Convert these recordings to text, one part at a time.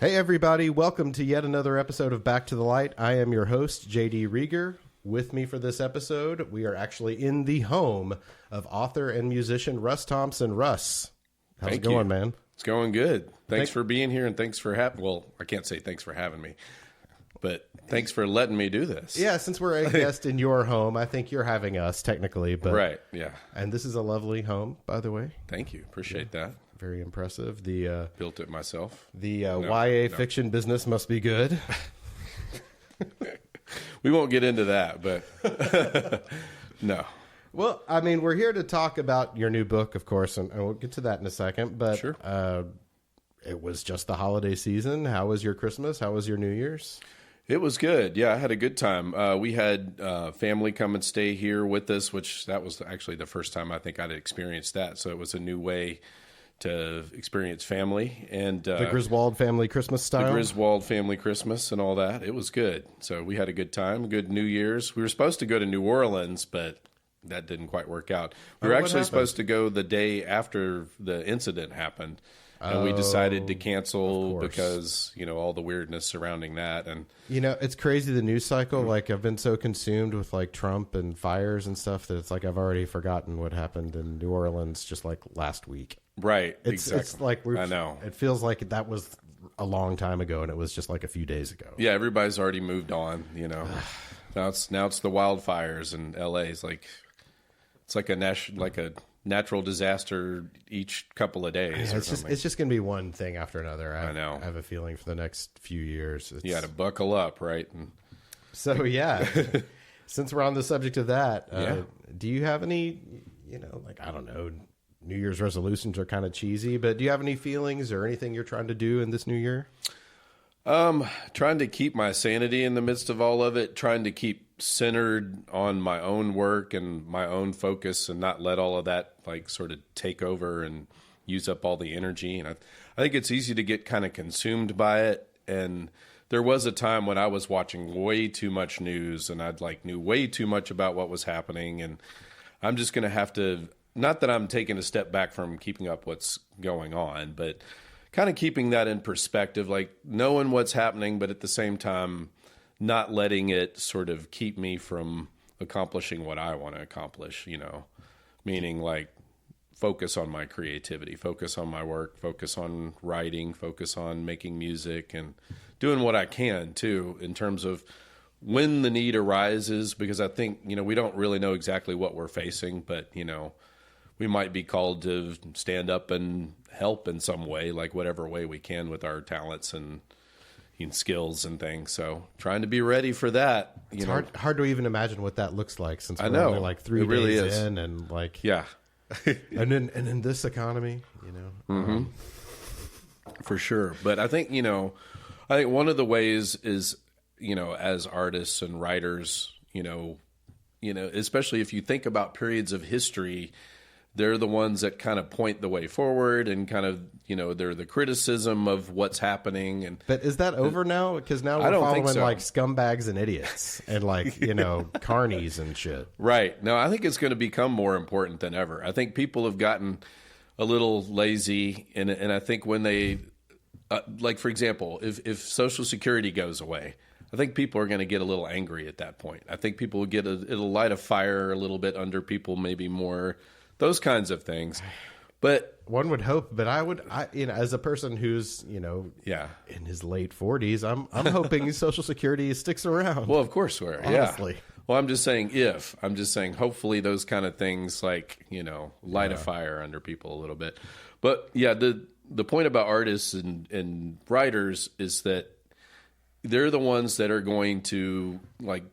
Hey, everybody. Welcome to yet another episode of Back to the Light. I am your host, JD Reager. With me for this episode, we are actually in the home of author and musician Russ Thompson. Russ, how's it going, man? It's going good. Thanks for being here, and thanks for well, I can't say thanks for having me, but thanks for letting me do this. Yeah, since we're a guest in your home, I think you're having us technically. But right, yeah. And this is a lovely home, by the way. Thank you. Appreciate that. Very impressive. The built it myself. The YA fiction business must be good. We won't get into that, but no. Well, I mean, we're here to talk about your new book, of course, and we'll get to that in a second. But sure. It was just the holiday season. How was your Christmas? How was your New Year's? It was good. Yeah, I had a good time. We had family come and stay here with us, which that was actually the first time I think I'd experienced that. So it was a new way to experience family. And the Griswold family Christmas style? The Griswold family Christmas and all that. It was good. So we had a good time, good New Year's. We were supposed to go to New Orleans, but that didn't quite work out. We were actually supposed to go the day after the incident happened. And we decided to cancel because, you know, all the weirdness surrounding that. And you know, it's crazy, the news cycle. Like, I've been so consumed with, like, Trump and fires and stuff that it's like I've already forgotten what happened in New Orleans just, like, last week. Right, exactly. It's like I know. It feels like that was a long time ago, and it was just, like, a few days ago. Yeah, everybody's already moved on, you know. now it's the wildfires in L.A. It's like a natural disaster each couple of days. It's just going to be one thing after another. I know. I have a feeling for the next few years. You got to buckle up, right? So, yeah, since we're on the subject of that, do you have any, you know, like, I don't know, New Year's resolutions are kind of cheesy, but do you have any feelings or anything you're trying to do in this new year? Trying to keep my sanity in the midst of all of it, trying to keep centered on my own work and my own focus and not let all of that like sort of take over and use up all the energy. And I think it's easy to get kind of consumed by it. And there was a time when I was watching way too much news and knew way too much about what was happening. And I'm just going to have to, not that I'm taking a step back from keeping up what's going on, but kind of keeping that in perspective, like knowing what's happening, but at the same time, not letting it sort of keep me from accomplishing what I want to accomplish, you know, meaning like focus on my creativity, focus on my work, focus on writing, focus on making music and doing what I can too, in terms of when the need arises, because I think, you know, we don't really know exactly what we're facing, but, you know, we might be called to stand up and help in some way, like whatever way we can with our talents and skills and things. So trying to be ready for that. It's hard to even imagine what that looks like, since we're only like 3 days in, and like, yeah. and in this economy, you know, for sure. But I think, you know, one of the ways is, you know, as artists and writers, you know, especially if you think about periods of history, they're the ones that kind of point the way forward and kind of, you know, they're the criticism of what's happening. But is that over now? Because now we're following like scumbags and idiots and like, you know, carnies and shit. Right. No, I think it's going to become more important than ever. I think people have gotten a little lazy. And I think when they, like, for example, if Social Security goes away, I think people are going to get a little angry at that point. I think people will it'll light a fire a little bit under people, maybe more. Those kinds of things. But one would hope, but I you know, as a person who's, you know, in his late 40s, I'm hoping Social Security sticks around. Well, of course we're, honestly. Yeah. Well, I'm just saying hopefully those kind of things, like, you know, light a fire under people a little bit. But yeah, the point about artists and writers is that they're the ones that are going to like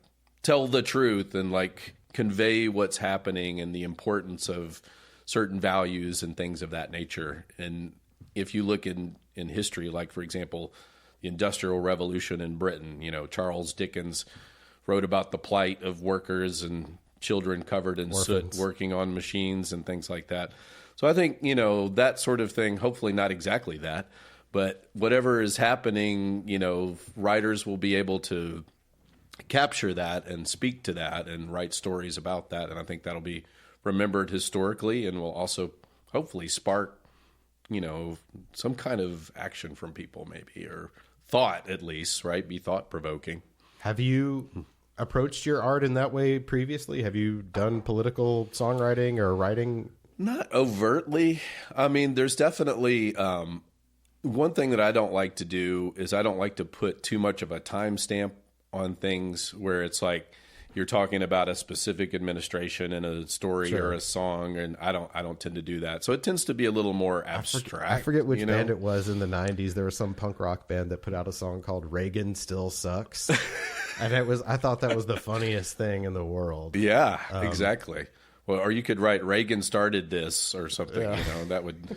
tell the truth and like convey what's happening and the importance of certain values and things of that nature. And if you look in history, like, for example, the Industrial Revolution in Britain, you know, Charles Dickens wrote about the plight of workers and children covered in soot working on machines and things like that. So I think, you know, that sort of thing, hopefully not exactly that, but whatever is happening, you know, writers will be able to capture that and speak to that and write stories about that. And I think that'll be remembered historically and will also hopefully spark some kind of action from people maybe, or thought at least, right? Be thought provoking. Have you approached your art in that way previously? Have you done political songwriting or writing? Not overtly. I mean, there's definitely one thing that I don't like to do is I don't like to put too much of a timestamp on things where it's like you're talking about a specific administration in a story or a song, and I don't tend to do that. So it tends to be a little more abstract. I forget which band it was in the 90s. There was some punk rock band that put out a song called Reagan Still Sucks. And I thought that was the funniest thing in the world. Yeah, exactly. Well, or you could write Reagan started this or something, that would,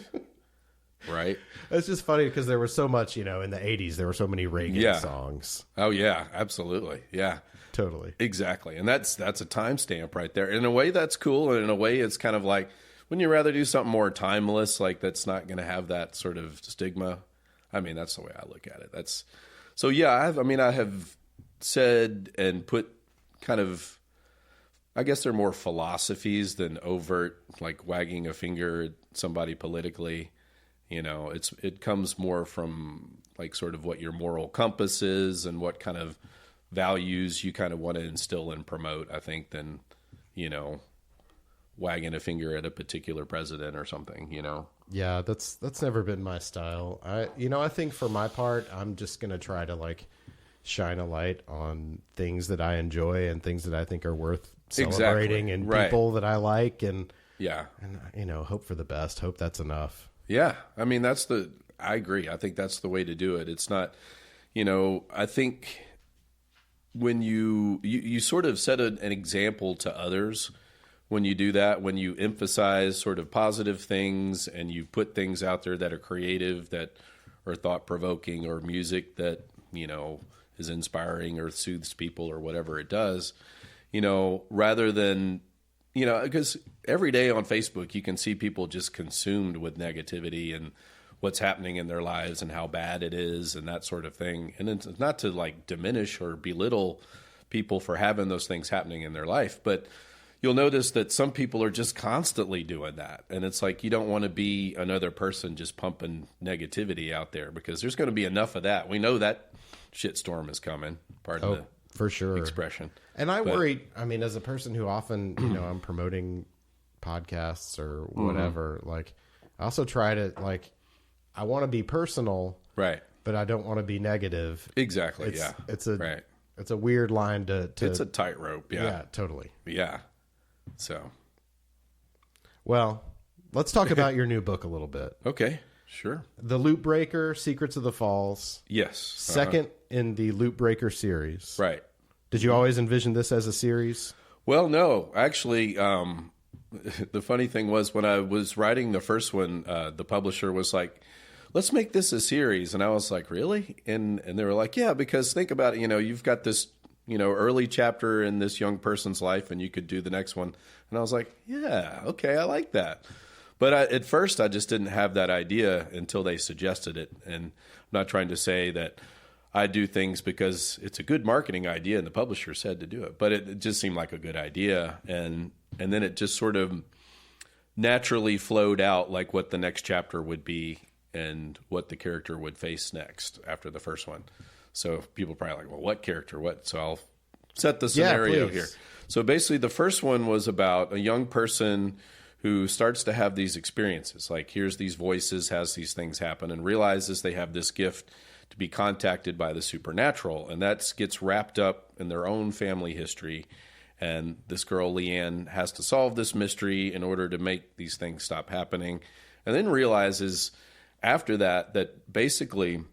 right? It's just funny because there was so much, in the 80s, there were so many Reagan songs. Oh, yeah, absolutely. Yeah. Totally. Exactly. And that's a timestamp right there. In a way, that's cool. And in a way, it's kind of like, wouldn't you rather do something more timeless, like that's not going to have that sort of stigma? I mean, that's the way I look at it. So, yeah, I have said and put kind of, I guess they're more philosophies than overt, like wagging a finger at somebody politically. It comes more from like sort of what your moral compass is and what kind of values you kind of want to instill and promote, I think, than, wagging a finger at a particular president or something, Yeah, that's never been my style. I think for my part, I'm just going to try to like shine a light on things that I enjoy and things that I think are worth celebrating and people that I like and hope for the best. Hope that's enough. Yeah. I mean, I agree. I think that's the way to do it. It's not, I think when you sort of set an example to others when you do that, when you emphasize sort of positive things and you put things out there that are creative, that are thought provoking, or music that, is inspiring or soothes people or whatever it does, rather than, because every day on Facebook, you can see people just consumed with negativity and what's happening in their lives and how bad it is and that sort of thing. And it's not to like diminish or belittle people for having those things happening in their life, but you'll notice that some people are just constantly doing that. And it's like, you don't want to be another person just pumping negativity out there, because there's going to be enough of that. We know that shitstorm is coming, pardon the for sure expression. And I worry, as a person who often, I'm promoting podcasts or whatever, like I also try to like, I want to be personal, right? But I don't want to be negative. Exactly. It's a weird line to it's a tightrope. Yeah. Yeah, totally. Yeah. So, well, let's talk about your new book a little bit. Okay. Sure. The Loop Breaker, Secrets of the Falls. Yes. Second in the Loop Breaker series. Right. Did you always envision this as a series? Well, no. Actually, the funny thing was when I was writing the first one, the publisher was like, let's make this a series. And I was like, really? And they were like, yeah, because think about it, you've got this, early chapter in this young person's life and you could do the next one. And I was like, yeah, okay, I like that. But at first, I just didn't have that idea until they suggested it. And I'm not trying to say that I do things because it's a good marketing idea and the publisher said to do it. But it just seemed like a good idea. And then it just sort of naturally flowed out like what the next chapter would be and what the character would face next after the first one. So people are probably like, well, what character? What? So I'll set the scenario here. So basically, the first one was about a young person who starts to have these experiences, like hears these voices, has these things happen, and realizes they have this gift to be contacted by the supernatural. And that gets wrapped up in their own family history. And this girl, Leanne, has to solve this mystery in order to make these things stop happening. And then realizes after that that basically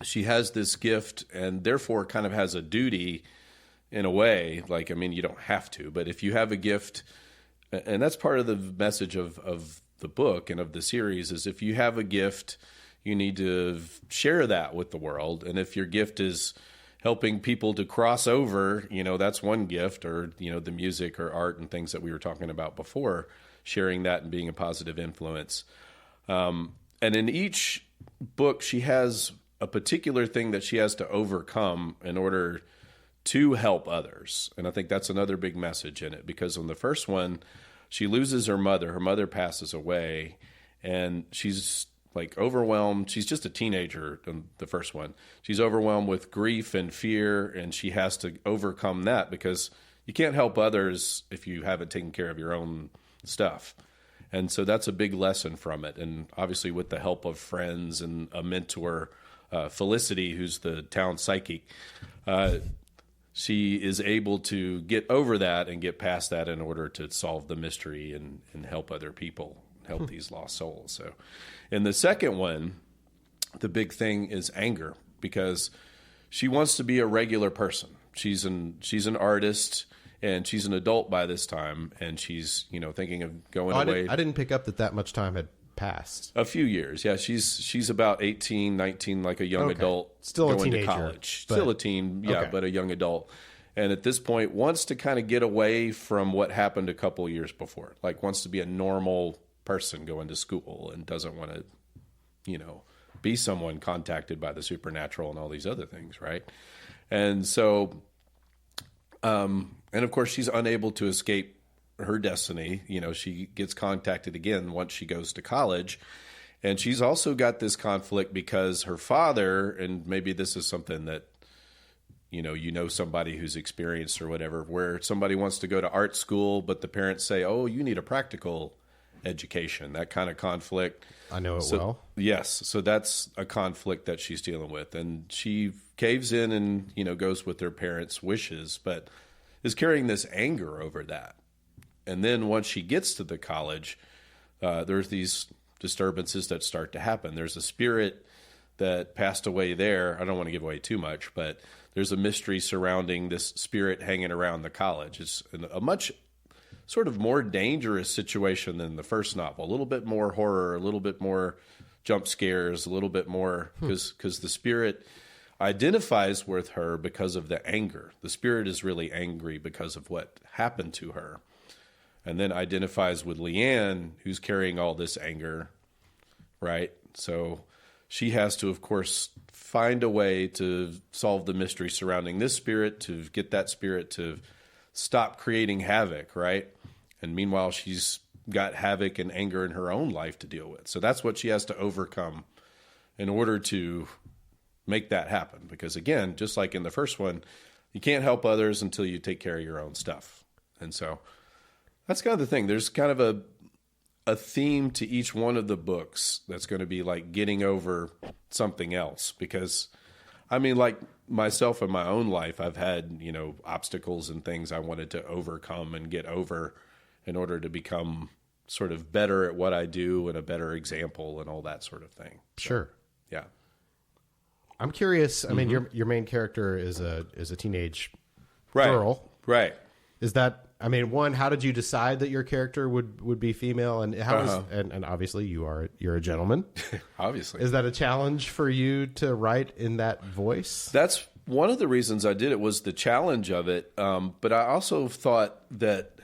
she has this gift and therefore kind of has a duty in a way. Like, you don't have to, but if you have a gift, and that's part of the message of the book and of the series, is if you have a gift, you need to share that with the world. And if your gift is helping people to cross over, that's one gift, or, the music or art and things that we were talking about before, sharing that and being a positive influence. And in each book, she has a particular thing that she has to overcome in order to help others. And I think that's another big message in it, because on the first one, she loses her mother. Her mother passes away, and she's like overwhelmed. She's just a teenager in the first one. She's overwhelmed with grief and fear, and she has to overcome that because you can't help others if you haven't taken care of your own stuff. And so that's a big lesson from it. And obviously with the help of friends and a mentor, Felicity, who's the town psychic, she is able to get over that and get past that in order to solve the mystery and help other people, help these lost souls. So in the second one, the big thing is anger because she wants to be a regular person. She's an artist and she's an adult by this time, and she's, thinking of going away. I didn't pick up that much time had passed. A few years. Yeah, she's about 18, 19, like a young adult. Still going a teenager. To college. Still a teen, but a young adult. And at this point wants to kind of get away from what happened a couple of years before. Like wants to be a normal person going to school and doesn't want to, be someone contacted by the supernatural and all these other things, right? And so, and of course she's unable to escape her destiny. She gets contacted again once she goes to college. And she's also got this conflict because her father, and maybe this is something that, somebody who's experienced or whatever, where somebody wants to go to art school, but the parents say, oh, you need a practical education, that kind of conflict. I know it well. Yes. So that's a conflict that she's dealing with. And she caves in and, goes with her parents' wishes, but is carrying this anger over that. And then once she gets to the college, there's these disturbances that start to happen. There's a spirit that passed away there. I don't want to give away too much, but there's a mystery surrounding this spirit hanging around the college. It's a much sort of more dangerous situation than the first novel. A little bit more horror, a little bit more jump scares, a little bit more because the spirit identifies with her because of the anger. The spirit is really angry because of what happened to her. And then identifies with Leanne, who's carrying all this anger, right? So she has to, of course, find a way to solve the mystery surrounding this spirit, to get that spirit to stop creating havoc, right? And meanwhile, she's got havoc and anger in her own life to deal with. So that's what she has to overcome in order to make that happen. Because again, just like in the first one, you can't help others until you take care of your own stuff. And so that's kind of the thing. There's kind of a theme to each one of the books that's going to be like getting over something else. Because, I mean, like myself in my own life, I've had, obstacles and things I wanted to overcome and get over in order to become sort of better at what I do and a better example and all that sort of thing. So, sure. Yeah. I'm curious. I mean, your main character is a teenage Right. girl. Right. Is that, I mean, one, how did you decide that your character would be female, and how is, and obviously you're a gentleman. Obviously. Is that a challenge for you to write in that voice? That's one of the reasons I did it, was the challenge of it. But I also thought that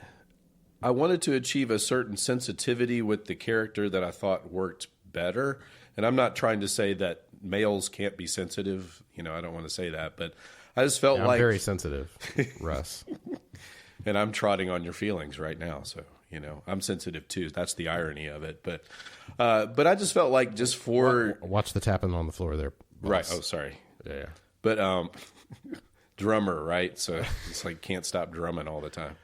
I wanted to achieve a certain sensitivity with the character that I thought worked better. And I'm not trying to say that males can't be sensitive. I don't want to say that, but I just felt I'm like very sensitive, Russ. And I'm trotting on your feelings right now. So, I'm sensitive too. That's the irony of it. But I just felt like just for... Watch the tapping on the floor there, boss. Right. Oh, sorry. Yeah. But drummer, right? So it's like can't stop drumming all the time.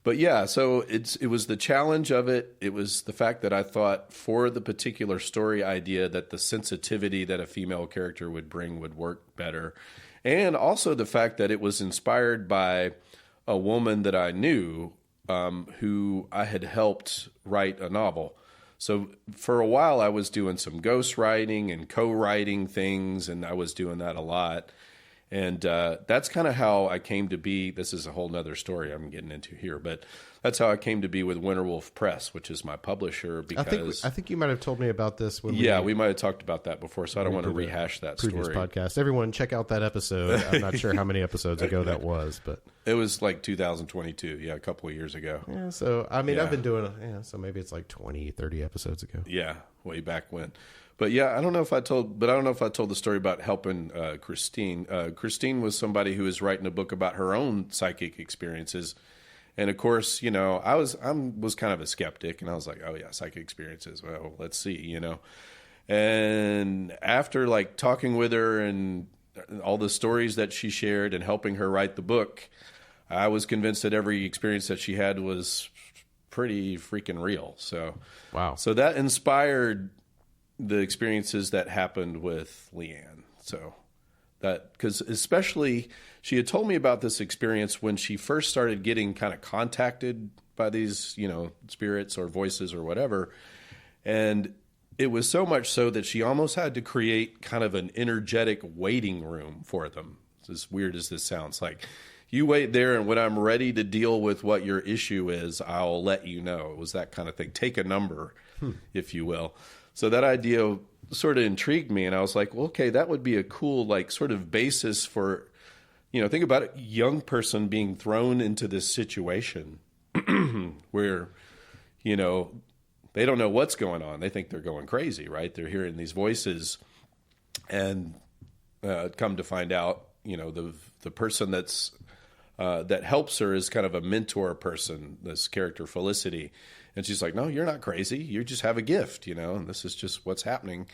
But yeah, so it was the challenge of it. It was the fact that I thought for the particular story idea that the sensitivity that a female character would bring would work better. And also the fact that it was inspired by a woman that I knew who I had helped write a novel. So for a while I was doing some ghost writing and co-writing things, and I was doing that a lot. And that's kind of how I came to be. This is a whole nother story I'm getting into here, but that's how I came to be with Winterwolf Press, which is my publisher. Because I think you might have told me about this when we might have talked about that before, so I don't want to rehash that previous story. Podcast. Everyone, check out that episode. I'm not sure how many episodes ago that was, but it was like 2022. Yeah, a couple of years ago. Yeah. So I mean, I've been doing. So maybe it's like 20, 30 episodes ago. Yeah, way back when. But yeah, I don't know if I told the story about helping Christine. Christine was somebody who was writing a book about her own psychic experiences, and of course, I was kind of a skeptic, and I was like, oh yeah, psychic experiences. Well, let's see, And after like talking with her and all the stories that she shared and helping her write the book, I was convinced that every experience that she had was pretty freaking real. So, wow. So that inspired the experiences that happened with Leanne. So that, because especially she had told me about this experience when she first started getting kind of contacted by these, you know, spirits or voices or whatever. And it was so much so that she almost had to create kind of an energetic waiting room for them. As weird as this sounds, like, you wait there, and when I'm ready to deal with what your issue is, I'll let you know. It was that kind of thing. Take a number, if you will. So that idea sort of intrigued me, and I was like, well, okay, that would be a cool, like, sort of basis for, you know, think about it, young person being thrown into this situation where, you know, they don't know what's going on. They think they're going crazy, right? They're hearing these voices, and come to find out, you know, the person that's that helps her is kind of a mentor person, this character Felicity. And she's like, no, you're not crazy. You just have a gift, you know, and this is just what's happening,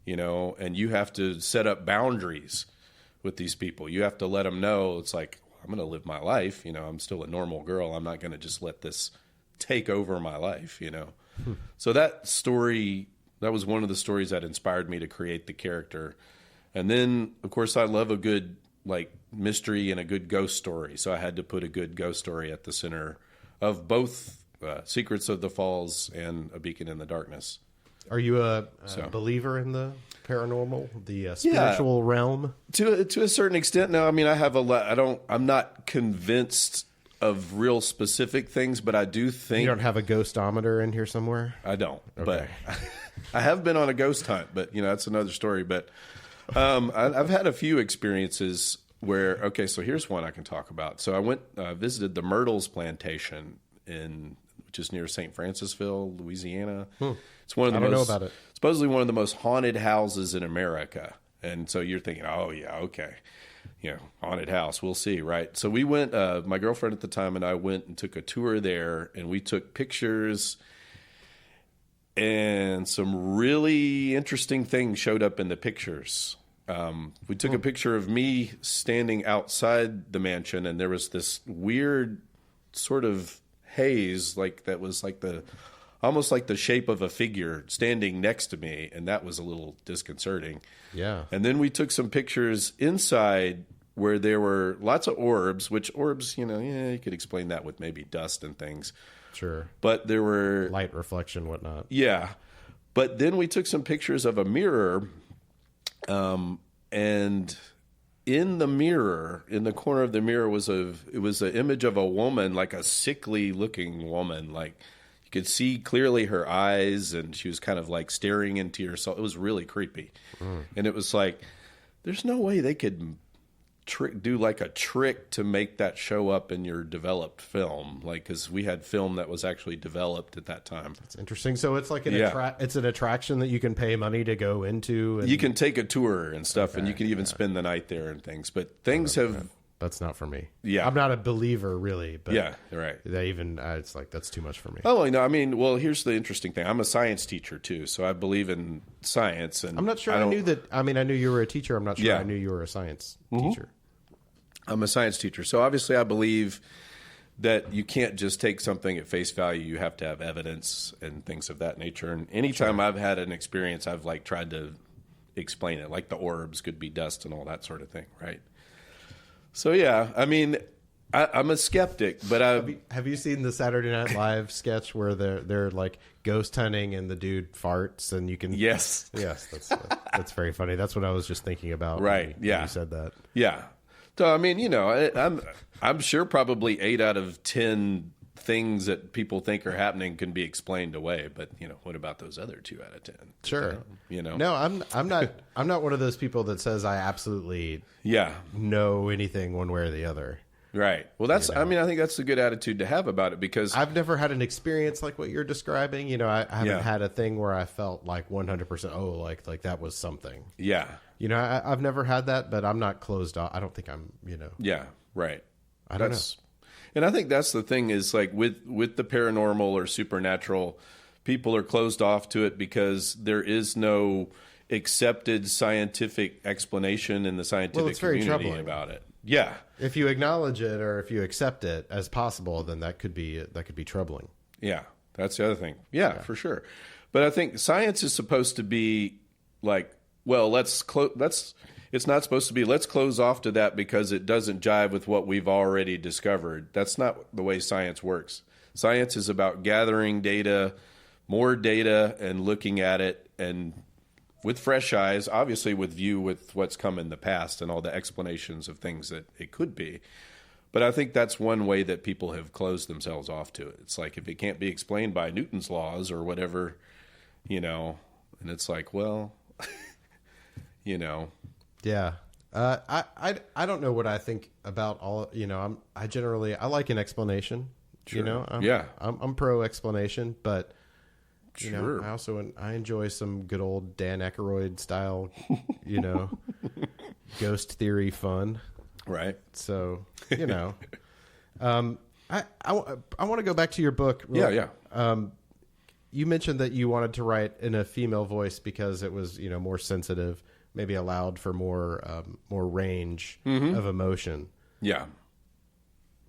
you know, and you have to set up boundaries with these people. You have to let them know it's like, I'm going to live my life. You know, I'm still a normal girl. I'm not going to just let this take over my life, you know. So that story, that was one of the stories that inspired me to create the character. And then, of course, I love a good, like, mystery and a good ghost story. So I had to put a good ghost story at the center of both Secrets of the Falls and A Beacon in the Darkness. Are you a believer in the paranormal, the spiritual realm? To a certain extent. No, I mean, I have a lot. I'm not convinced of real specific things, but I do think... You don't have a ghostometer in here somewhere? I don't, okay. But I have been on a ghost hunt, but, you know, that's another story. But I've had a few experiences where, okay, so here's one I can talk about. So I went, visited the Myrtles Plantation which is near St. Francisville, Louisiana. It's one of the I don't know about it. Supposedly one of the most haunted houses in America. And so you're thinking, oh yeah, okay. You know, haunted house, we'll see, right? So we went, my girlfriend at the time and I went and took a tour there, and we took pictures, and some really interesting things showed up in the pictures. We took a picture of me standing outside the mansion, and there was this weird sort of haze, like that was like almost like the shape of a figure standing next to me, and that was a little disconcerting. Yeah. And then we took some pictures inside where there were lots of orbs, which orbs, you know, yeah, you could explain that with maybe dust and things. Sure. But there were... light reflection, whatnot. Yeah. But then we took some pictures of a mirror, and in the mirror, in the corner of the mirror was an image of a woman, like a sickly looking woman, like you could see clearly her eyes, and she was kind of like staring into yourself. It was really creepy. And it was like, there's no way they could do like a trick to make that show up in your developed film, like, because we had film that was actually developed at that time. It's interesting. So it's like it's an attraction that you can pay money to go into. And... you can take a tour and stuff, and you can even spend the night there and things. But things have... That's not for me. Yeah. I'm not a believer, really. But yeah, right. It's like, that's too much for me. Oh, no, I mean, well, here's the interesting thing. I'm a science teacher, too, so I believe in science. And I'm not sure I knew that. I mean, I knew you were a teacher. I'm not sure I knew you were a science teacher. I'm a science teacher. So obviously I believe that you can't just take something at face value. You have to have evidence and things of that nature. And anytime I've had an experience, I've like tried to explain it, like the orbs could be dust and all that sort of thing, right? So, yeah, I mean, I'm a skeptic, but have you seen the Saturday Night Live sketch where they're like ghost hunting and the dude farts and you can... Yes, that's very funny. That's what I was just thinking about. Right, when you said that. Yeah. So, I mean, you know, I'm sure probably 8 out of 10 things that people think are happening can be explained away. But, you know, what about those other 2 out of 10? Sure. You know? No, I'm not one of those people that says I absolutely know anything one way or the other. Right. Well, that's, I mean, I think that's a good attitude to have about it, because I've never had an experience like what you're describing. You know, I haven't had a thing where I felt like 100%, oh, like that was something. Yeah. You know, I've never had that, but I'm not closed off. I don't think I'm, you know. Yeah, right. I don't know. And I think that's the thing is, like, with the paranormal or supernatural, people are closed off to it because there is no accepted scientific explanation in the scientific very community troubling about it. Yeah. If you acknowledge it or if you accept it as possible, then that could be troubling. Yeah, that's the other thing. Yeah, for sure. But I think science is supposed to be like, well, it's not supposed to be, let's close off to that because it doesn't jive with what we've already discovered. That's not the way science works. Science is about gathering data, more data, and looking at it and with fresh eyes, obviously with what's come in the past and all the explanations of things that it could be. But I think that's one way that people have closed themselves off to it. It's like if it can't be explained by Newton's laws or whatever, and it's like, well, Yeah. I don't know what I think about all, I like an explanation, Sure. I'm pro explanation, but Sure. I enjoy some good old Dan Aykroyd style, ghost theory fun. Right. So, I want to go back to your book. Yeah. You mentioned that you wanted to write in a female voice because it was, more sensitive, maybe allowed for more range of emotion. Yeah.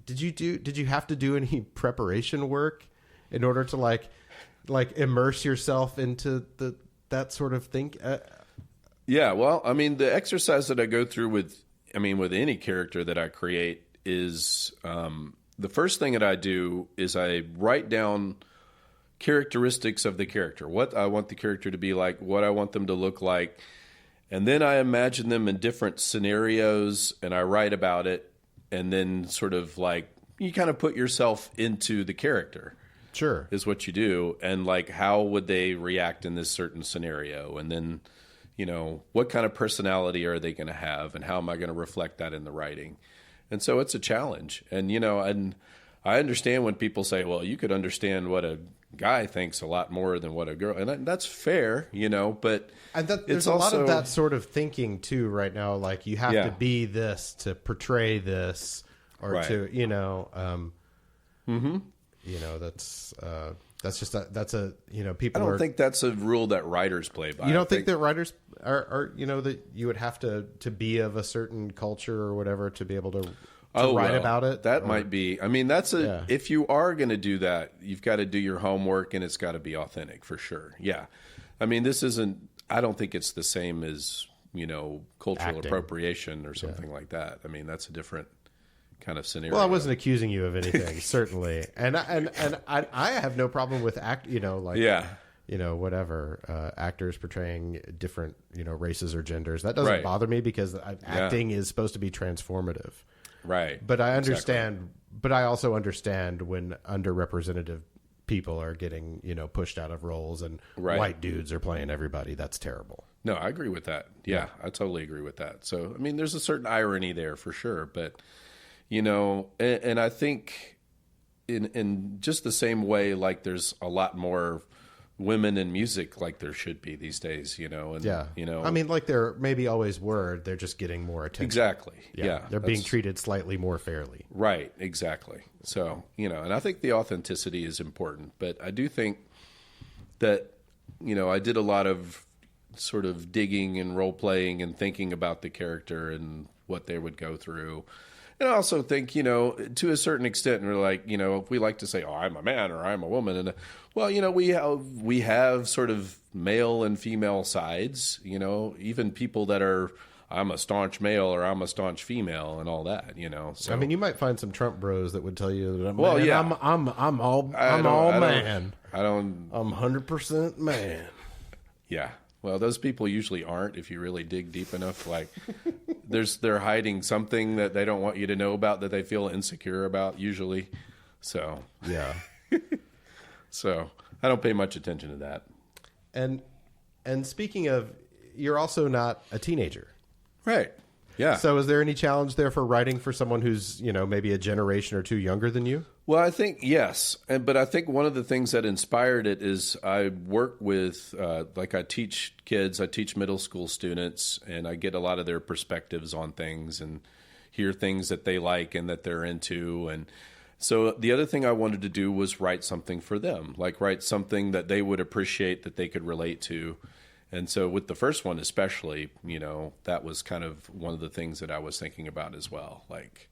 Did you have to do any preparation work in order to like immerse yourself into that sort of thing? Yeah. Well, I mean, the exercise that I go through with any character that I create is the first thing that I do is I write down characteristics of the character, what I want the character to be like, what I want them to look like. And then I imagine them in different scenarios and I write about it. And then sort of like you kind of put yourself into the character. Sure. Is what you do. And like, how would they react in this certain scenario? And then, what kind of personality are they going to have? And how am I going to reflect that in the writing? And so it's a challenge. And, and I understand when people say, well, you could understand what a guy thinks a lot more than what a girl. And that's fair, but there's a lot of that sort of thinking too right now. Like you have to be this to portray this or right. to, that's just people I don't think that's a rule that writers play by. You don't think that writers are that you would have to be of a certain culture or whatever to be able to write about it? That might be. I mean, if you are going to do that, you've got to do your homework and it's got to be authentic for sure. Yeah. I mean, I don't think it's the same as, cultural Acting. Appropriation or something like that. I mean, that's a different kind of scenario. Well, I wasn't accusing you of anything, certainly. And I have no problem with whatever, actors portraying different, races or genders. That doesn't bother me because acting is supposed to be transformative. Right. But I understand, but I also understand when underrepresented people are getting, pushed out of roles and white dudes are playing everybody. That's terrible. No, I agree with that. Yeah, I totally agree with that. So, I mean, there's a certain irony there for sure. But, and I think in just the same way, like there's a lot more women in music like there should be these days, and, I mean, like there maybe always were, they're just getting more attention. Exactly. Yeah. They're being treated slightly more fairly. Right. Exactly. So, and I think the authenticity is important, but I do think that, I did a lot of sort of digging and role playing and thinking about the character and what they would go through. And I also think, to a certain extent, we're like, if we like to say, oh, I'm a man or I'm a woman. And well, we have sort of male and female sides, even people that are, I'm a staunch male or I'm a staunch female and all that, So I mean, you might find some Trump bros that would tell you that I'm all man. I'm 100% man. Yeah. Well, those people usually aren't if you really dig deep enough. Like they're hiding something that they don't want you to know about that they feel insecure about usually. So, yeah. So I don't pay much attention to that. And speaking of, you're also not a teenager. Right. Yeah. So is there any challenge there for writing for someone who's, maybe a generation or two younger than you? Well, I think yes. But I think one of the things that inspired it is I work with, I teach kids, I teach middle school students, and I get a lot of their perspectives on things and hear things that they like and that they're into. And so the other thing I wanted to do was write something for them, like write something that they would appreciate, that they could relate to. And so with the first one especially, that was kind of one of the things that I was thinking about as well. Like,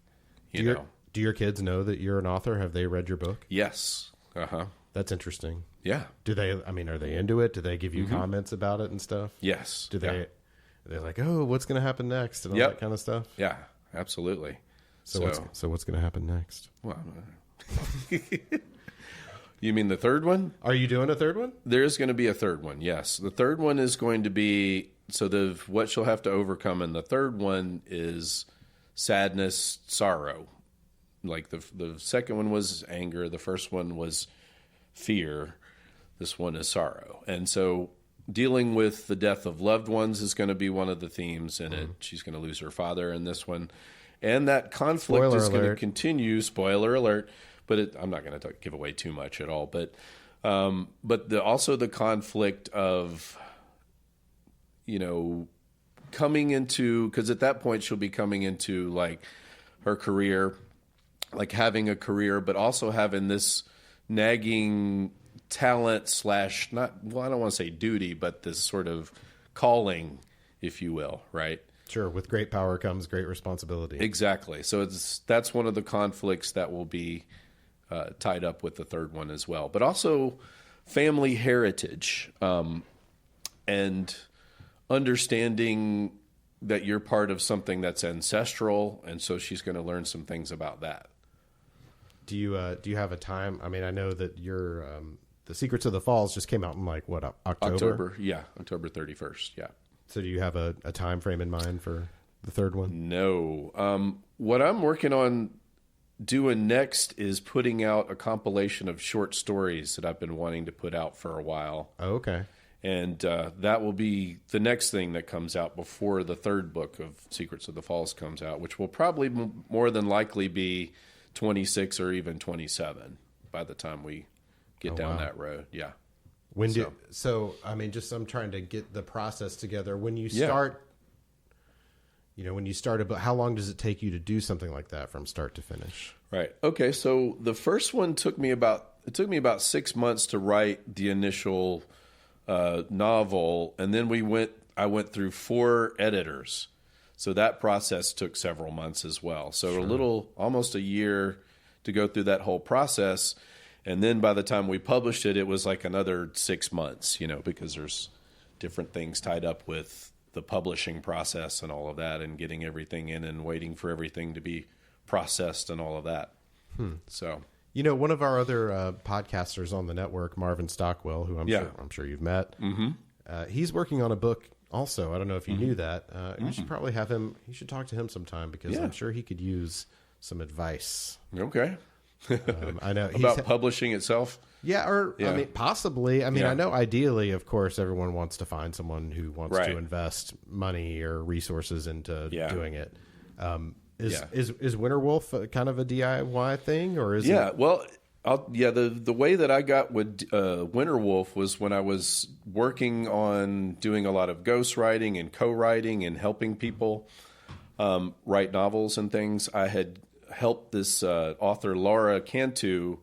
do your kids know that you're an author? Have they read your book? Yes. Uh-huh. That's interesting. Yeah. Do they, are they into it? Do they give you comments about it and stuff? Yes. Are they like, oh, what's going to happen next? And all that kind of stuff? Yeah, absolutely. So what's going to happen next? Well, you mean the third one? Are you doing a third one? There is going to be a third one, yes. The third one is going to be, what she'll have to overcome in the third one is sadness, sorrow. Like the second one was anger. The first one was fear. This one is sorrow. And so dealing with the death of loved ones is going to be one of the themes in it. She's going to lose her father in this one. And that conflict is going to continue. Spoiler alert. But I'm not going to give away too much at all. But also the conflict of, coming into, because at that point she'll be coming into like her career, like having a career, but also having this nagging talent / I don't want to say duty, but this sort of calling, if you will, right? Sure. With great power comes great responsibility. Exactly. So that's one of the conflicts that will be tied up with the third one as well, but also family heritage and understanding that you're part of something that's ancestral, and so she's going to learn some things about that. Do you have a time? I mean, I know that your the Secrets of the Falls just came out in like what, October? Yeah, October 31st. Yeah. So do you have a time frame in mind for the third one? No. What I'm working on doing next is putting out a compilation of short stories that I've been wanting to put out for a while. Oh, okay. And that will be the next thing that comes out before the third book of Secrets of the Falls comes out, which will probably more than likely be 26 or even 27 by the time we get down that road. Yeah. I'm trying to get the process together. When you start, about how long does it take you to do something like that from start to finish? Right. Okay. So the first one took me about 6 months to write the initial novel. And then I went through 4 editors. So that process took several months as well. So Sure. Almost a year to go through that whole process. And then by the time we published it, it was like another 6 months, because there's different things tied up with the publishing process and all of that, and getting everything in and waiting for everything to be processed and all of that. So, one of our other podcasters on the network, Marvin Stockwell, who I'm sure you've met, he's working on a book also. I don't know if you knew that. You should probably have him. You should talk to him sometime, because I'm sure he could use some advice. Okay. I know about publishing itself. I mean, possibly. I mean, I know ideally, of course, everyone wants to find someone who wants to invest money or resources into doing it. Is Winter Wolf kind of a DIY thing, or is it? Well, the way that I got with Winter Wolf was when I was working on doing a lot of ghostwriting and co-writing and helping people write novels and things. I had helped this author, Laura Cantu,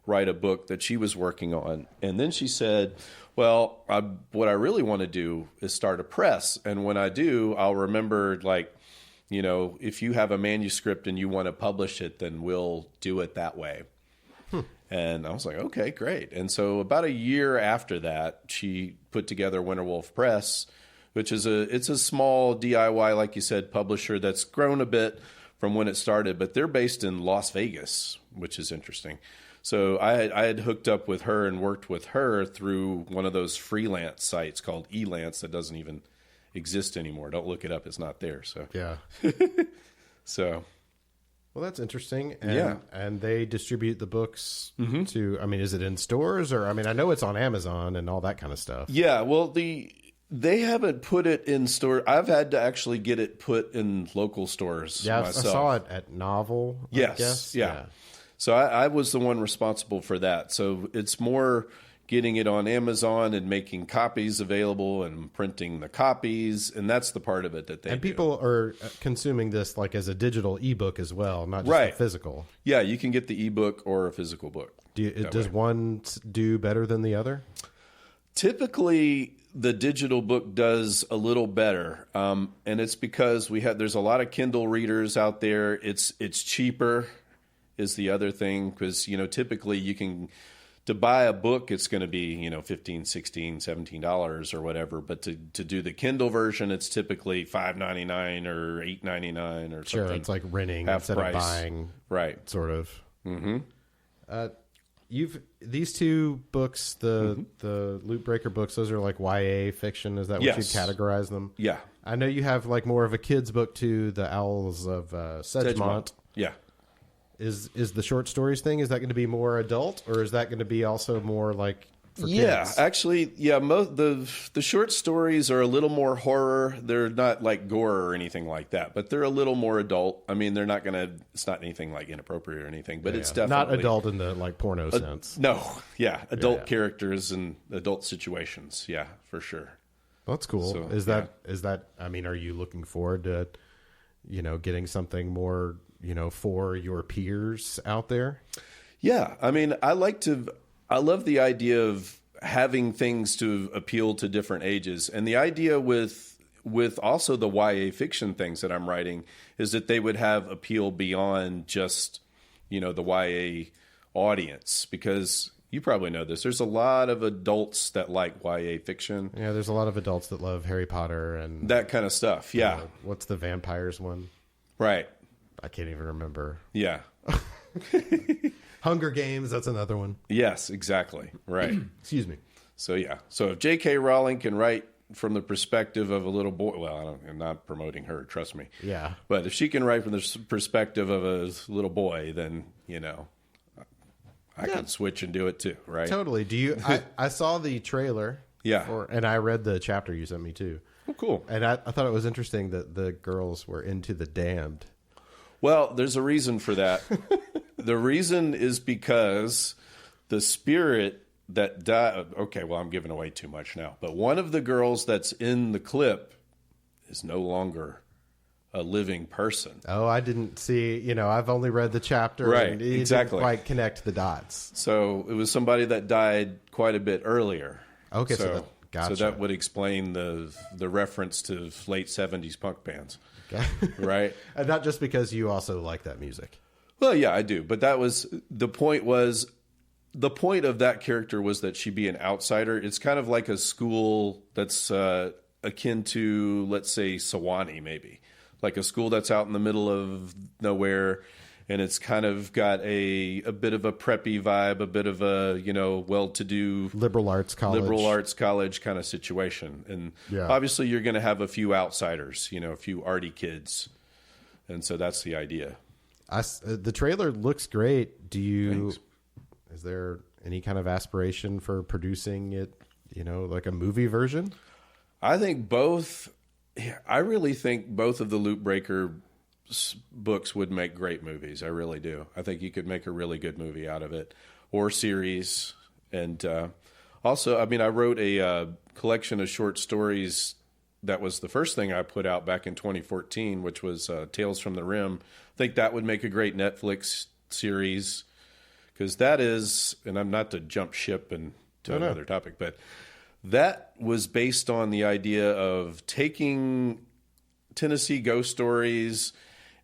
write a book that she was working on. And then she said, well, what I really want to do is start a press. And when I do, I'll remember, if you have a manuscript and you want to publish it, then we'll do it that way. And I was like, okay, great. And so about a year after that, she put together Winter Wolf Press, which is it's a small DIY, like you said, publisher that's grown a bit from when it started, but they're based in Las Vegas, which is interesting. So I had hooked up with her and worked with her through one of those freelance sites called Elance that doesn't even exist anymore. Don't look it up; it's not there. So so, well, that's interesting. And they distribute the books to. I mean, is it in stores, or I know it's on Amazon and all that kind of stuff. Yeah, well, they haven't put it in store. I've had to actually get it put in local stores. Yeah, myself. I saw it at Novel. Yes, I guess. Yeah. So I was the one responsible for that. So it's more getting it on Amazon and making copies available and printing the copies, and that's the part of it that they and people are consuming this like as a digital ebook as well, not just a physical. Yeah, you can get the ebook or a physical book. Does one do better than the other? Typically, the digital book does a little better, and it's because there's a lot of Kindle readers out there. It's cheaper is the other thing, because typically you can, to buy a book, it's going to be $15, $16, $17 or whatever, but to do the Kindle version, it's typically $5.99 or $8.99 or something. Sure, it's like renting half instead price. of buying, right? Sort of. Mm-hmm. These two books, the Loot Breaker books, those are like YA fiction. Is that what Yes. you'd categorize them? Yeah. I know you have like more of a kid's book too, The Owls of Sedgemont. Yeah. Is the short stories thing, is that going to be more adult, or is that going to be also more like for kids? Actually, yeah. The short stories are a little more horror. They're not like gore or anything like that, but they're a little more adult. I mean, it's not anything like inappropriate or anything, but it's definitely not adult in the like porno sense. No, yeah, adult characters and adult situations. Yeah, for sure. That's cool. So, is that? I mean, are you looking forward to, getting something more, for your peers out there? Yeah, I mean, I love the idea of having things to appeal to different ages. And the idea with also the YA fiction things that I'm writing is that they would have appeal beyond just, the YA audience, because you probably know this. There's a lot of adults that like YA fiction. Yeah, there's a lot of adults that love Harry Potter and that kind of stuff. Yeah. What's the vampires one? Right. I can't even remember. Yeah. Hunger Games, that's another one. Yes, exactly. Right. Excuse me. So, yeah. So if J.K. Rowling can write from the perspective of a little boy, well, I'm not promoting her, trust me. Yeah. But if she can write from the perspective of a little boy, then, I can switch and do it too, right? Totally. Do you? I saw the trailer. Yeah. And I read the chapter you sent me too. Oh, cool. And I thought it was interesting that the girls were into The Damned. Well, there's a reason for that. The reason is because the spirit that died. Okay, well, I'm giving away too much now. But one of the girls that's in the clip is no longer a living person. Oh, I didn't see. I've only read the chapter. Right, And it exactly. Didn't quite connect the dots. So it was somebody that died quite a bit earlier. Okay, so gotcha. So that would explain the reference to late 70s punk bands. Okay. Right? And not just because you also like that music. Well, yeah, I do. But the point of that character was that she be an outsider. It's kind of like a school that's akin to, let's say, Sewanee, maybe. Like a school that's out in the middle of nowhere, and it's kind of got a bit of a preppy vibe, a bit of a, well-to-do liberal arts college kind of situation. And yeah. Obviously you're going to have a few outsiders, a few arty kids. And so that's the idea. The trailer looks great. Thanks. Is there any kind of aspiration for producing it, like a movie version? I really think both of the Loot Breaker books would make great movies. I really do. I think you could make a really good movie out of it, or series. And also, I mean, I wrote a collection of short stories. That was the first thing I put out back in 2014, which was Tales from the Rim. I think that would make a great Netflix series, because that is, and I'm not to jump ship and to another topic, but that was based on the idea of taking Tennessee ghost stories,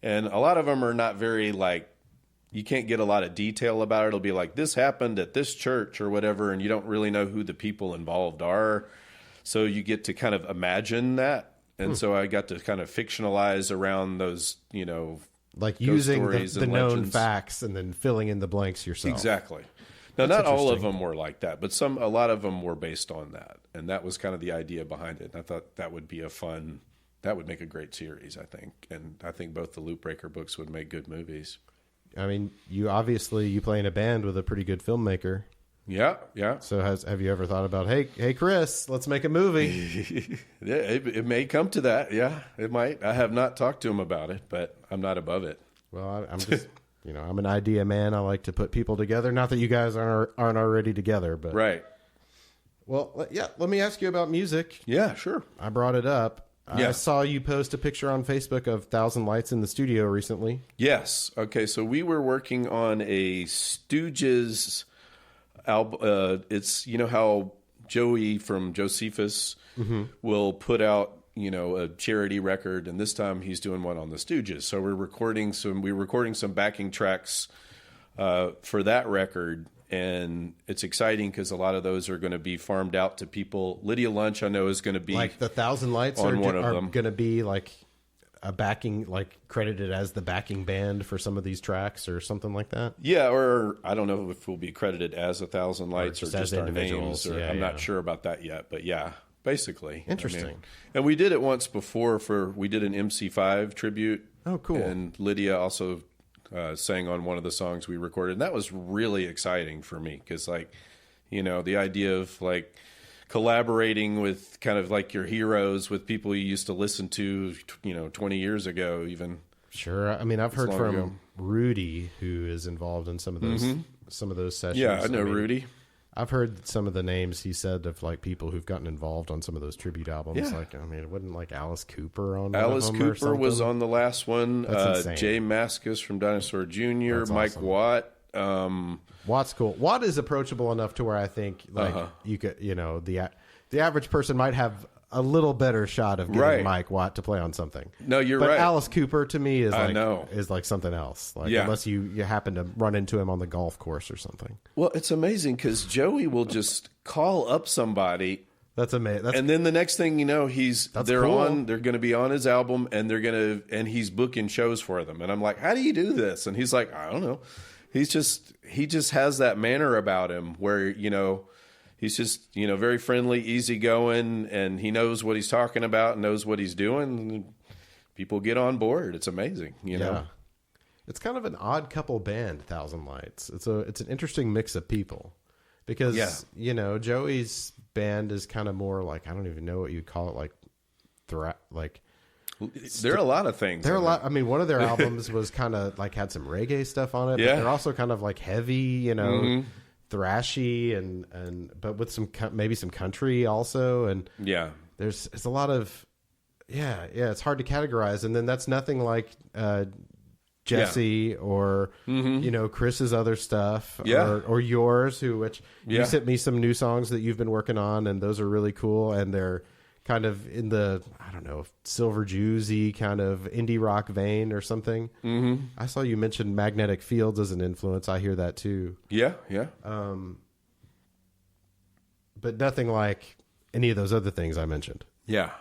and a lot of them are not very, you can't get a lot of detail about it. It'll be like, this happened at this church or whatever, and you don't really know who the people involved are. So you get to kind of imagine that. And so I got to kind of fictionalize around those, like using the known legends. Facts and then filling in the blanks yourself. Exactly. Now, not all of them were like that, but a lot of them were based on that. And that was kind of the idea behind it. And I thought that would be that would make a great series, I think. And I think both the Loot Breaker books would make good movies. I mean, you play in a band with a pretty good filmmaker. Yeah, yeah. So have you ever thought about, hey, Chris, let's make a movie? Yeah, it may come to that. Yeah, it might. I have not talked to him about it, but I'm not above it. Well, I'm just, I'm an idea man. I like to put people together. Not that you guys aren't already together, but right. Well, yeah. Let me ask you about music. Yeah, sure. I brought it up. Yeah. I saw you post a picture on Facebook of Thousand Lights in the studio recently. Yes. Okay. So we were working on a Stooges album. It's how Joey from Josephus will put out, a charity record, and this time he's doing one on the Stooges. So we're recording some backing tracks for that record, and it's exciting because a lot of those are going to be farmed out to people. Lydia Lunch, I know, is going to be like the Thousand Lights on one are of them. Going to be like a backing, like credited as the backing band for some of these tracks or something like that. Yeah, or I don't know if we'll be credited as a Thousand Lights or just our individuals. names. I'm not sure about that yet, but yeah, basically. Interesting. And we did it once before we did an MC5 tribute. Oh, cool. And Lydia also sang on one of the songs we recorded. And that was really exciting for me because, the idea of collaborating with kind of like your heroes, with people you used to listen to, 20 years ago even. Sure. I mean, I've heard from Rudy, who is involved in some of those sessions. Yeah, I know Rudy. I've heard some of the names he said of people who've gotten involved on some of those tribute albums. Yeah. It wasn't like Alice Cooper on Alice one of them or Cooper was something? on the last one. That's insane. Jay Mascis from Dinosaur Jr., That's Mike awesome. Watt. Watt's cool. Watt is approachable enough to where I think you could, the average person might have a little better shot of getting Mike Watt to play on something. No, you're but right. Alice Cooper to me is is like something else. Yeah. Unless you happen to run into him on the golf course or something. Well, it's amazing because Joey will just call up somebody. That's amazing. And then the next thing you know, they're going to be on his album, and he's booking shows for them. And I'm like, how do you do this? And he's like, I don't know. He just has that manner about him where, he's just, very friendly, easygoing, and he knows what he's talking about, knows what he's doing. And people get on board. It's amazing, know. It's kind of an odd couple band, Thousand Lights. It's an interesting mix of people because, Joey's band is kind of more like, I don't even know what you'd call it, there are a lot of things. There are a lot. I mean, one of their albums was kind of had some reggae stuff on it. Yeah. But they're also kind of heavy, thrashy but with maybe some country also. And yeah, it's a lot of, it's hard to categorize. And then that's nothing like Jesse or, Chris's other stuff or yours, which you sent me some new songs that you've been working on, and those are really cool. And they're kind of in the, I don't know, Silver Jews-y kind of indie rock vein or something. Mm-hmm. I saw you mention Magnetic Fields as an influence. I hear that too. Yeah. But nothing like any of those other things I mentioned. Yeah.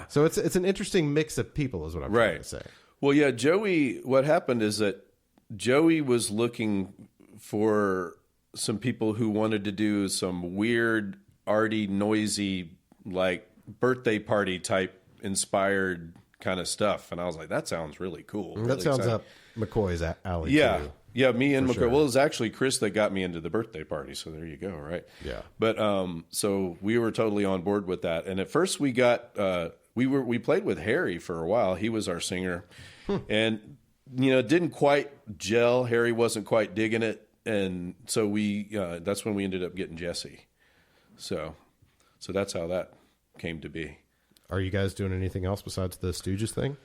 So it's an interesting mix of people is what I'm trying to say. Well, yeah, Joey, what happened is that Joey was looking for some people who wanted to do some weird, arty, noisy, birthday party type inspired kind of stuff. And I was like, that sounds really cool. That sounds up McCoy's alley too. Yeah, me and McCoy. Sure. Well, it was actually Chris that got me into the birthday party. So there you go, right? Yeah. But so we were totally on board with that. And at first we got we played with Harry for a while. He was our singer. And it didn't quite gel. Harry wasn't quite digging it. And so that's when we ended up getting Jesse. So that's how that came to be. Are you guys doing anything else besides the Stooges thing?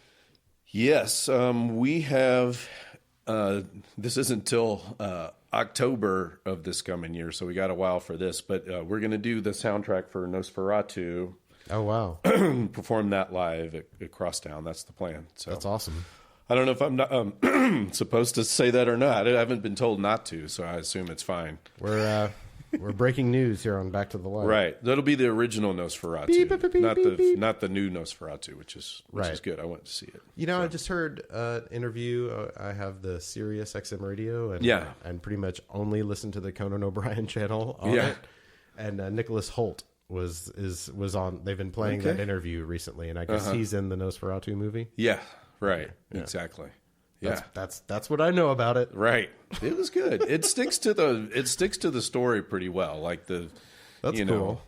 Yes, we have. This isn't until October of this coming year, so we got a while for this. But we're going to do the soundtrack for Nosferatu. Oh, wow. Perform that live at Crosstown. That's the plan. So that's awesome. I don't know if I'm not, supposed to say that or not. I haven't been told not to, so I assume it's fine. We're breaking news here on Back to the Light. Right. That'll be the original Nosferatu, beep, beep, beep, not the new Nosferatu, which is good. I went to see it. I just heard an interview. I have the Sirius XM radio, and pretty much only listen to the Conan O'Brien channel on it. And Nicholas Hoult was on. They've been playing that interview recently, and I guess he's in the Nosferatu movie. Yeah. Right. Yeah. Exactly. Yeah, that's what I know about it. Right. It was good. It sticks to the story pretty well. That's cool.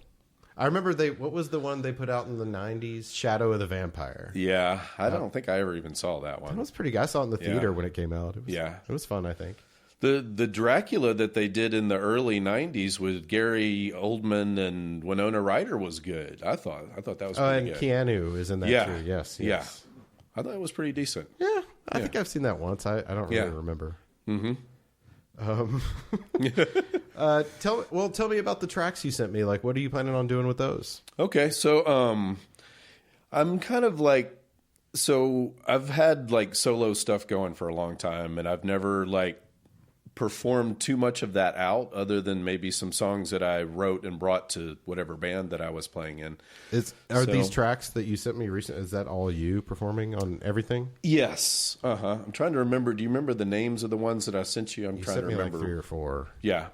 I remember what was the one they put out in the 90s? Shadow of the Vampire. Yeah, I don't think I ever even saw that one. That was pretty good. I saw it in the theater when it came out. It was fun, I think. The Dracula that they did in the early 90s with Gary Oldman and Winona Ryder was good. I thought that was pretty good. And Keanu is in that too. Yes. Yeah. I thought it was pretty decent. Yeah. I think I've seen that once. I don't really remember. Mm-hmm. Tell me about the tracks you sent me. Like, what are you planning on doing with those? Okay, so I'm kind of like, so I've had like solo stuff going for a long time, and I've never like performed too much of that out, other than maybe some songs that I wrote and brought to whatever band that I was playing in. Are these tracks that you sent me recently, is that all you performing on everything? Yes. I'm trying to remember. Do you remember the names of the ones that I sent you? You sent me like 3 or 4. Yeah.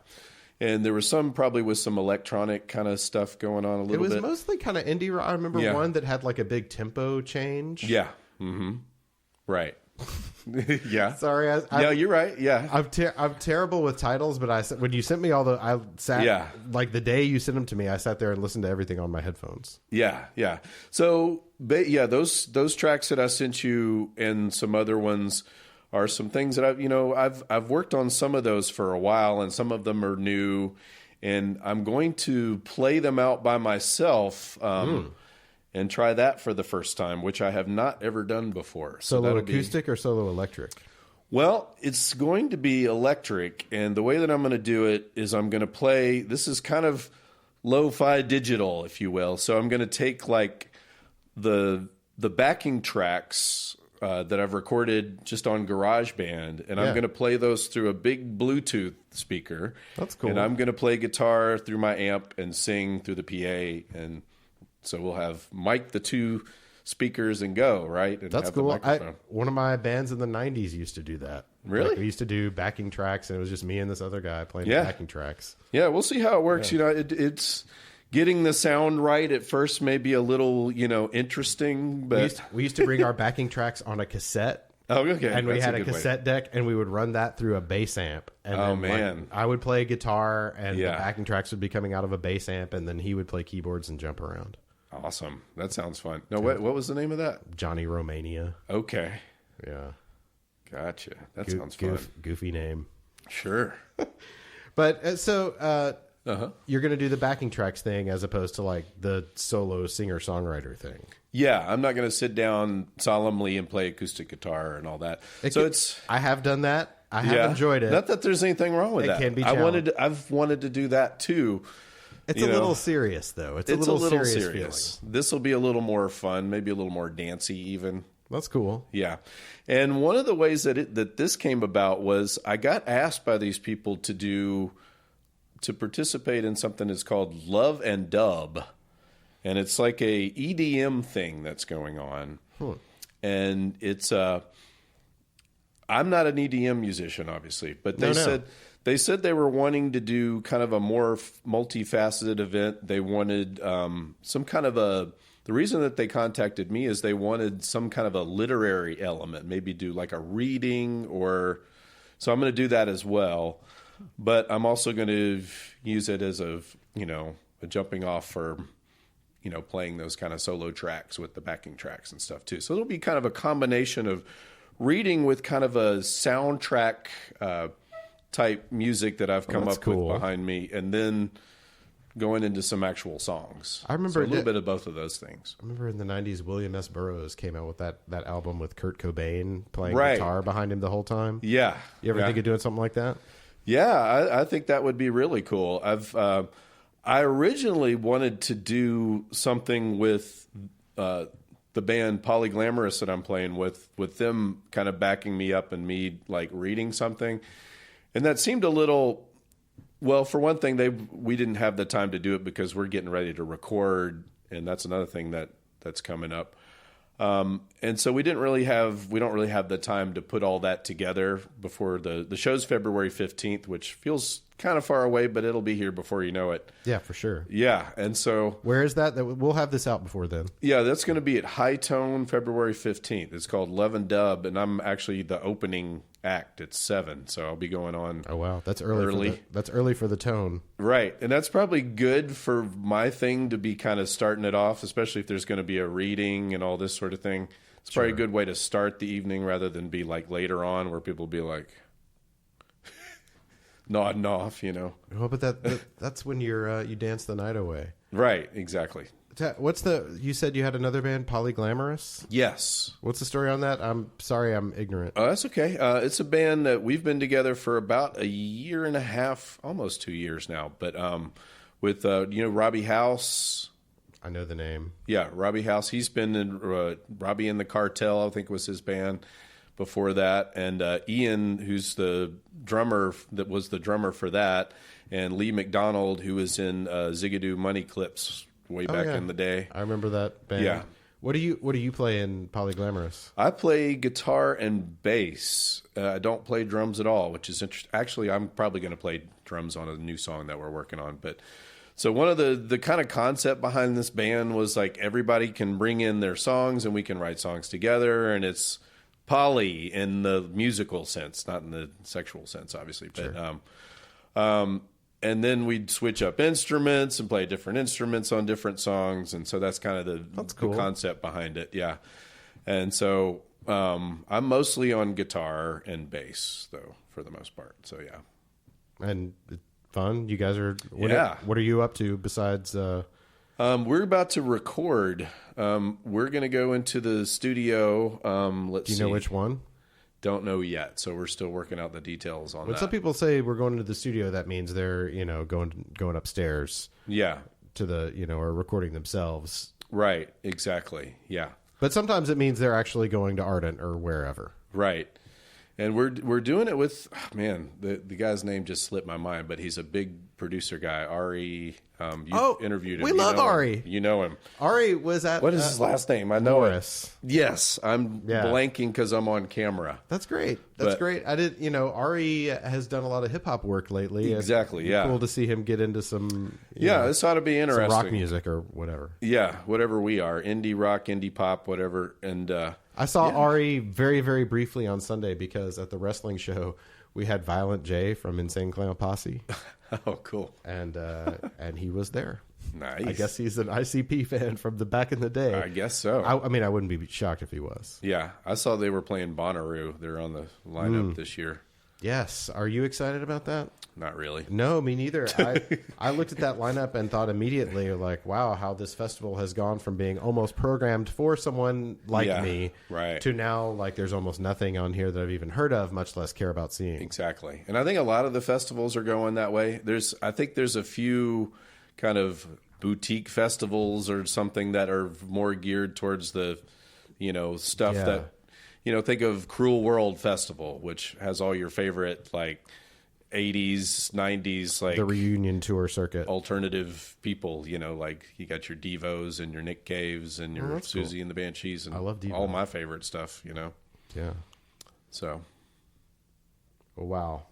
And there was some probably with some electronic kind of stuff going on a little bit. It was mostly kind of indie rock. I remember one that had like a big tempo change. Yeah. Mm-hmm. Right. Yeah. Sorry. Yeah, you're right. Yeah. I'm terrible with titles, but when you sent me like the day you sent them to me, I sat there and listened to everything on my headphones. Yeah. Yeah. So, those tracks that I sent you and some other ones are some things that I've worked on some of those for a while, and some of them are new, and I'm going to play them out by myself and try that for the first time, which I have not ever done before. Solo acoustic or solo electric? Well, it's going to be electric, and the way that I'm going to do it is I'm going to play, this is kind of lo-fi digital, if you will. So I'm going to take like the backing tracks that I've recorded just on GarageBand, and I'm going to play those through a big Bluetooth speaker. That's cool. And I'm going to play guitar through my amp and sing through the PA, and so we'll have mic the 2 speakers and go, right? And that's cool. One of my bands in the 90s used to do that. Really? Like, we used to do backing tracks, and it was just me and this other guy playing the backing tracks. Yeah, we'll see how it works. Yeah. It's getting the sound right at first may be a little, interesting, but we used to bring our backing tracks on a cassette. Oh, okay. And we had a cassette deck, and we would run that through a bass amp. And I would play guitar, and the backing tracks would be coming out of a bass amp, and then he would play keyboards and jump around. Awesome. That sounds fun. No, what was the name of that? Johnny Romania. Okay. Yeah. Gotcha. That sounds fun. Goofy name. Sure. But you're going to do the backing tracks thing as opposed to like the solo singer-songwriter thing. Yeah, I'm not going to sit down solemnly and play acoustic guitar and all that. I have done that. I have enjoyed it. Not that there's anything wrong with that. It can be I've wanted to do that too. It's a little serious, though. It's a little serious. This will be a little more fun, maybe a little more dancey even. That's cool. Yeah. And one of the ways that this came about was I got asked by these people to participate in something that's called Love and Dub. And it's like a EDM thing that's going on. And it's I'm not an EDM musician, obviously, but they said they were wanting to do kind of a more multifaceted event. They wanted some kind of the reason that they contacted me is they wanted some kind of a literary element, maybe do like a reading so I'm going to do that as well. But I'm also going to use it as a jumping off for, playing those kind of solo tracks with the backing tracks and stuff too. So it'll be kind of a combination of reading with kind of a soundtrack type music that I've come up with behind me, and then going into some actual songs. I remember a little bit of both of those things. I remember in the 90s, William S. Burroughs came out with that album with Kurt Cobain playing guitar behind him the whole time. Yeah. You ever think of doing something like that? Yeah, I think that would be really cool. I originally wanted to do something with the band Polyglamorous that I'm playing with them kind of backing me up and me like reading something. And that seemed a little, well, for one thing, we didn't have the time to do it because we're getting ready to record, and that's another thing that's coming up. And so we don't really have the time to put all that together before the show's February 15th, which feels kind of far away, but it'll be here before you know it. Yeah, for sure. Yeah. And so where is that? We'll have this out before then. Yeah, that's going to be at High Tone February 15th. It's called Love and Dub, and I'm actually the opening act at 7, so I'll be going on. Oh wow, that's early. That's early for the Tone. Right. And that's probably good for my thing to be kind of starting it off, especially if there's going to be a reading and all this sort of thing. It's probably a good way to start the evening rather than be like later on where people be like nodding off, Well, but that's when you dance the night away. Right, exactly. You said you had another band, Polyglamorous? Yes. What's the story on that? I'm sorry, I'm ignorant. Oh, that's okay. It's a band that we've been together for about a year and a half, almost 2 years now. But with, Robbie House. I know the name. Yeah, Robbie House. He's been in Robbie and the Cartel, I think was his band before that. And Ian, who's the drummer, that was the drummer for that. And Lee McDonald, who was in Zigadoo Money Clips way back in the day. I remember that band. Yeah. What do you play in Polyglamorous? I play guitar and bass. I don't play drums at all, which is interesting. Actually, I'm probably going to play drums on a new song that we're working on. But so one of the kind of concept behind this band was like everybody can bring in their songs and we can write songs together, and it's poly in the musical sense, not in the sexual sense, obviously. But Sure. And then we'd switch up instruments and play different instruments on different songs. And so that's kind of the concept behind it. Yeah. And so I'm mostly on guitar and bass, though, for the most part. So, yeah. And fun. You guys are... What are you up to besides... We're about to record. We're going to go into the studio. Let's see. Do you know which one? Don't know yet, so we're still working out the details on that. When some people say we're going into the studio, that means they're going upstairs. Yeah. To the or recording themselves. Right. Exactly. Yeah. But sometimes it means they're actually going to Ardent or wherever. Right. And we're doing it with the guy's name just slipped my mind, but he's a big producer guy, Ari. Interviewed him. We love Ari. You know him. Ari was at... What is his last name? I know Morris. it. Yes, I'm blanking because I'm on camera. That's great. That's great. I did. Ari has done a lot of hip hop work lately. Exactly. Yeah. Cool to see him get into some. This ought to be interesting. Some rock music or whatever. Yeah, whatever we are, indie rock, indie pop, whatever. And I saw Ari very, very briefly on Sunday because at the wrestling show we had Violent J from Insane Clown Posse. Oh, cool. And he was there. Nice. I guess he's an ICP fan from the back in the day. I guess so. I mean, I wouldn't be shocked if he was. Yeah, I saw they were playing Bonnaroo. They're on the lineup this year. Yes. Are you excited about that? Not really. No, me neither. I looked at that lineup and thought immediately, like, wow, how this festival has gone from being almost programmed for someone like me to now, like, there's almost nothing on here that I've even heard of, much less care about seeing. Exactly. And I think a lot of the festivals are going that way. I think there's a few kind of boutique festivals or something that are more geared towards the, stuff that, think of Cruel World Festival, which has all your favorite, like, 80s, 90s, like... The reunion tour circuit. Alternative people, like you got your Devos and your Nick Caves and your Susie and the Banshees and I love Devo. All my favorite stuff, Yeah. So. Oh, wow.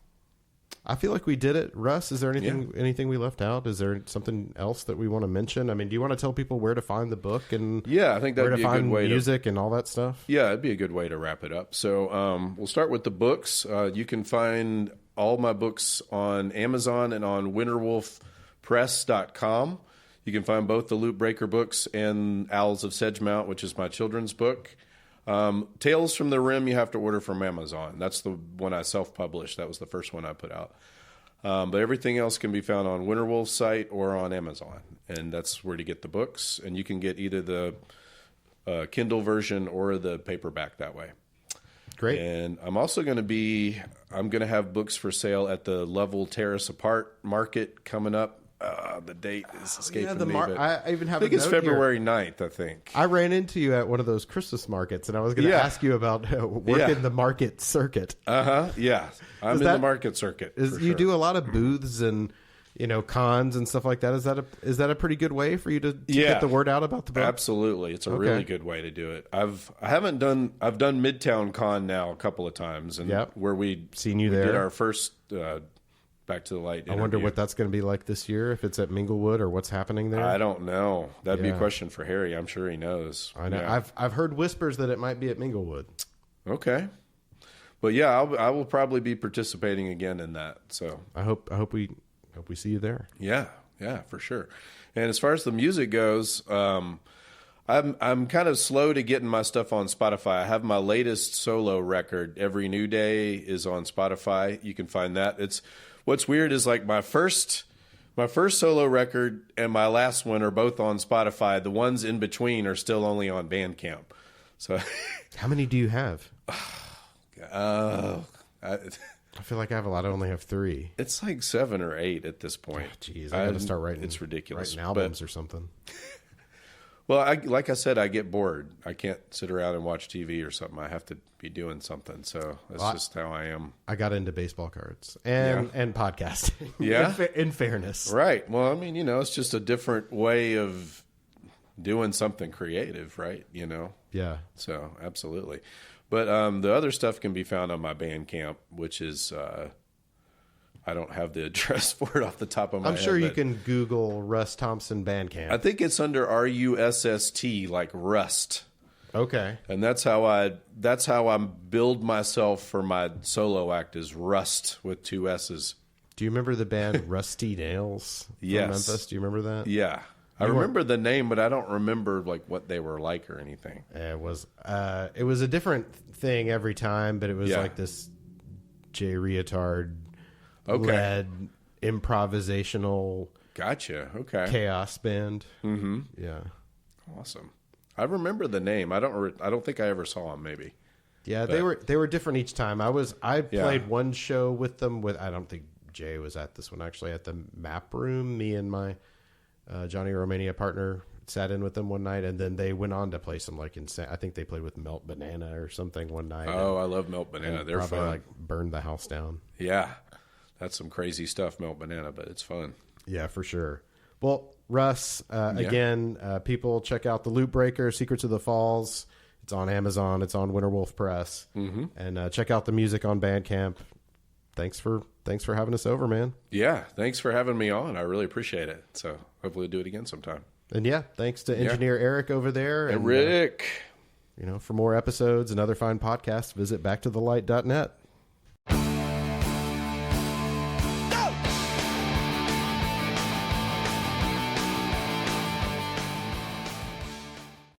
I feel like we did it. Russ, is there anything we left out? Is there something else that we want to mention? I mean, do you want to tell people where to find the book and I think that'd be a good way music and all that stuff? Yeah, it'd be a good way to wrap it up. So we'll start with the books. You can find all my books on Amazon and on winterwolfpress.com. You can find both the Loop Breaker books and Owls of Sedgemount, which is my children's book. Tales from the Rim you have to order from Amazon. That's the one I self-published. That was the first one I put out. But everything else can be found on Winterwolf's site or on Amazon. And that's where to get the books. And you can get either the Kindle version or the paperback that way. Great. And I'm also going to have books for sale at the Level Terrace Apart Market coming up. The date is escaping me. But I even have I think it's February 9th, I think. I ran into you at one of those Christmas markets, and I was going to ask you about working the market circuit. Yeah. I'm in the market circuit. You do a lot of booths and cons and stuff like that. Is that a pretty good way for you to get the word out about the book? Absolutely. It's a really good way to do it. I've done Midtown Con now a couple of times, and where we did our first Back to the Light interview. I wonder what that's going to be like this year, if it's at Minglewood or what's happening there. I don't know. That'd be a question for Harry. I'm sure he knows. I know. Yeah. I've heard whispers that it might be at Minglewood. Okay. But yeah, I will probably be participating again in that. So I hope we see you there. Yeah, for sure. And as far as the music goes, I'm kind of slow to getting my stuff on Spotify. I have my latest solo record, Every New Day, is on Spotify. You can find that. What's weird is like my first My first solo record and my last one are both on Spotify. The ones in between are still only on Bandcamp. So, how many do you have? I feel like I only have 3. It's like 7 or 8 at this point. Jeez, I got to start writing. It's ridiculous. Writing albums or something. Well, like I said, I get bored. I can't sit around and watch TV or something. I have to be doing something. So that's just how I am. I got into baseball cards and podcasting. Yeah. in fairness. Right. Well, I mean, it's just a different way of doing something creative, right? Yeah. So absolutely. But the other stuff can be found on my Bandcamp, which is I don't have the address for it off the top of my head. I'm sure you can Google Russ Thompson Bandcamp. I think it's under RUSST, like Rust. Okay. And that's how I build myself for my solo act is Rust with 2 S's. Do you remember the band Rusty Nails from Memphis? Do you remember that? Yeah. I remember the name, but I don't remember like what they were like or anything. It was a different thing every time, but it was like this Jay Reatard led improvisational chaos band. Mm-hmm. Yeah. Awesome. I remember the name. I don't think I ever saw them maybe. Yeah, but they were different each time. I played one show with them I don't think Jay was at this one actually, at the Map Room. Me and my Johnny Romania partner sat in with them one night, and then they went on to play some I think they played with Melt Banana or something one night. Oh, I love Melt Banana. They're fun. Like burned the house down. Yeah. That's some crazy stuff, Melt Banana, but it's fun. Yeah, for sure. Well, Russ, again, people check out The Loop Breaker, Secrets of the Falls. It's on Amazon. It's on Winter Wolf Press. Mm-hmm. And check out the music on Bandcamp. Thanks for having us over, man. Yeah, thanks for having me on. I really appreciate it. So hopefully we'll do it again sometime. And thanks to engineer Eric over there. And Rick. For more episodes and other fine podcasts, visit backtothelight.net.